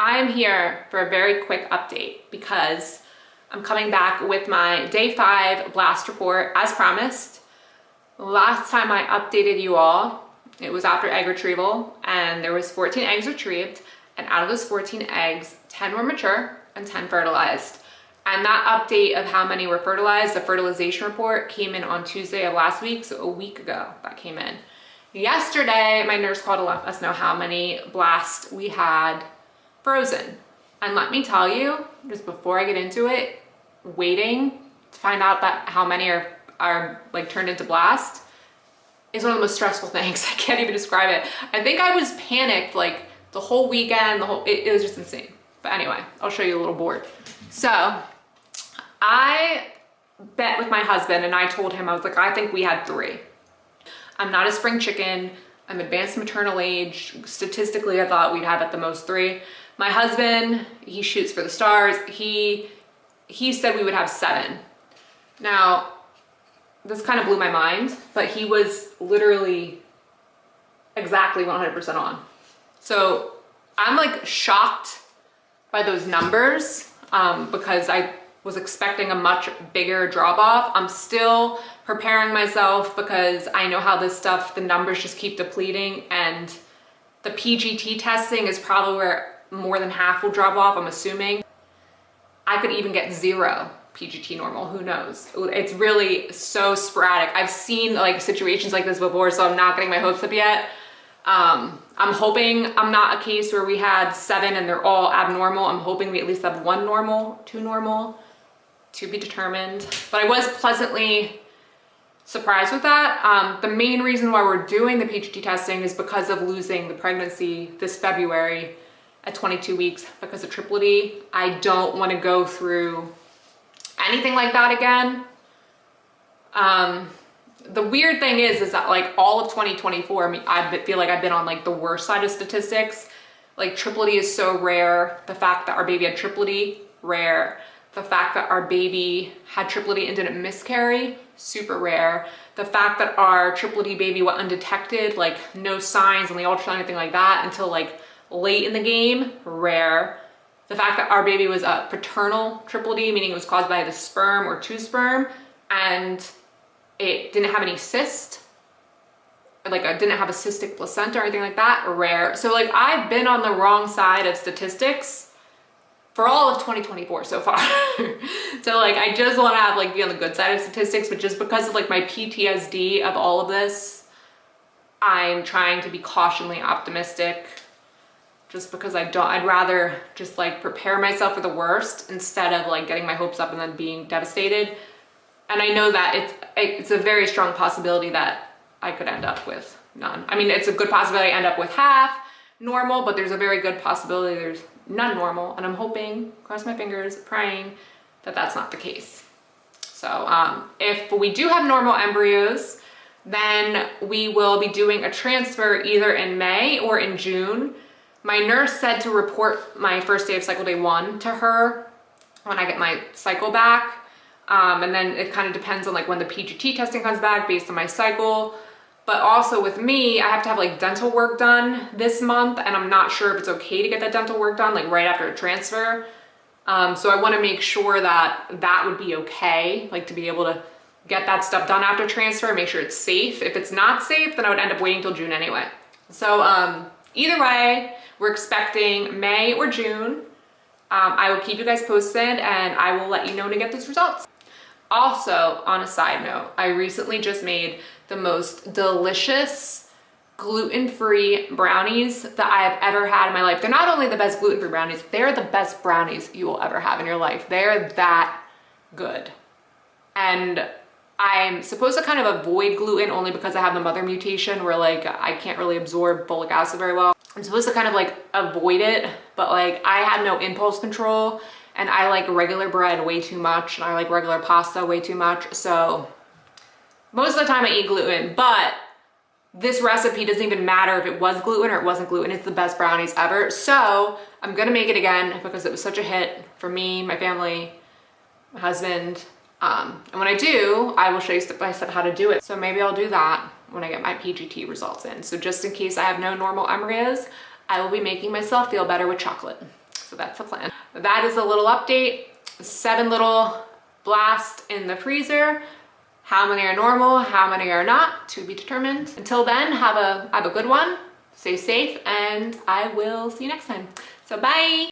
I'm here for a very quick update because I'm coming back with my day 5 blast report as promised. Last time I updated you all, it was after egg retrieval, and there was 14 eggs retrieved, and out of those 14 eggs, 10 were mature and 10 fertilized. And that update of how many were fertilized, the fertilization report, came in on Tuesday of last week, so a week ago that came in. Yesterday, my nurse called to let us know how many blasts we had frozen. And let me tell you, just before I get into it, waiting to find out that how many are like turned into blast is one of the most stressful things. I can't even describe it. I think I was panicked like the whole weekend, it was just insane. But anyway, I'll show you a little board. So I bet with my husband and I told him, I was like, I think we had 3. I'm not a spring chicken. I'm advanced maternal age. Statistically, I thought we'd have at the most 3. My husband, he shoots for the stars. He said we would have 7. Now, this kind of blew my mind, but he was literally exactly 100% on. So I'm like shocked by those numbers because I was expecting a much bigger drop off. I'm still preparing myself because I know how this stuff, the numbers just keep depleting, and the PGT testing is probably where more than half will drop off, I'm assuming. I could even get 0 PGT normal, who knows? It's really so sporadic. I've seen like situations like this before, so I'm not getting my hopes up yet. I'm hoping I'm not a case where we had 7 and they're all abnormal. I'm hoping we at least have 1 normal, 2 normal, to be determined. But I was pleasantly surprised with that. The main reason why we're doing the PGT testing is because of losing the pregnancy this February at 22 weeks because of triple D. I don't want to go through anything like that again. The weird thing is that like all of 2024, I mean, I feel like I've been on like the worst side of statistics. Like triple D is so rare. The fact that our baby had triple D, rare. The fact that our baby had triple D and didn't miscarry, super rare. The fact that our triple D baby went undetected, like no signs on the ultrasound, anything like that, until like late in the game, rare. The fact that our baby was a paternal triple D, meaning it was caused by the sperm or 2 sperm, and it didn't have any cyst, like I didn't have a cystic placenta or anything like that, rare. So like I've been on the wrong side of statistics for all of 2024 so far. So like I just want to have like be on the good side of statistics, but just because of like my PTSD of all of this, I'm trying to be cautiously optimistic. Just because I'd rather just like prepare myself for the worst instead of like getting my hopes up and then being devastated. And I know that it's a very strong possibility that I could end up with none. I mean, it's a good possibility I end up with half normal, but there's a very good possibility there's none normal. And I'm hoping, cross my fingers, praying that that's not the case. So if we do have normal embryos, then we will be doing a transfer either in May or in June. My nurse said to report my first day of cycle day 1 to her when I get my cycle back. And then it kind of depends on like when the PGT testing comes back based on my cycle. But also with me, I have to have like dental work done this month, and I'm not sure if it's okay to get that dental work done like right after a transfer. So I want to make sure that that would be okay, like to be able to get that stuff done after transfer, make sure it's safe. If it's not safe, then I would end up waiting till June anyway. So either way, we're expecting May or June. I will keep you guys posted and I will let you know to get those results. Also, on a side note, I recently just made the most delicious gluten-free brownies that I have ever had in my life. They're not only the best gluten-free brownies, they're the best brownies you will ever have in your life. They're that good. And I'm supposed to kind of avoid gluten only because I have the mother mutation where like I can't really absorb folic acid very well. I'm supposed to kind of like avoid it, but like I have no impulse control and I like regular bread way too much and I like regular pasta way too much. So most of the time I eat gluten, but this recipe doesn't even matter if it was gluten or it wasn't gluten. It's the best brownies ever. So I'm gonna make it again because it was such a hit for me, my family, my husband. And when I do, I will show you step by step how to do it. So maybe I'll do that when I get my PGT results in. So just in case I have no normal embryos, I will be making myself feel better with chocolate. So that's the plan. That is a little update. 7 little blasts in the freezer. How many are normal, how many are not, to be determined. Until then, have a good one, stay safe, and I will see you next time. So bye.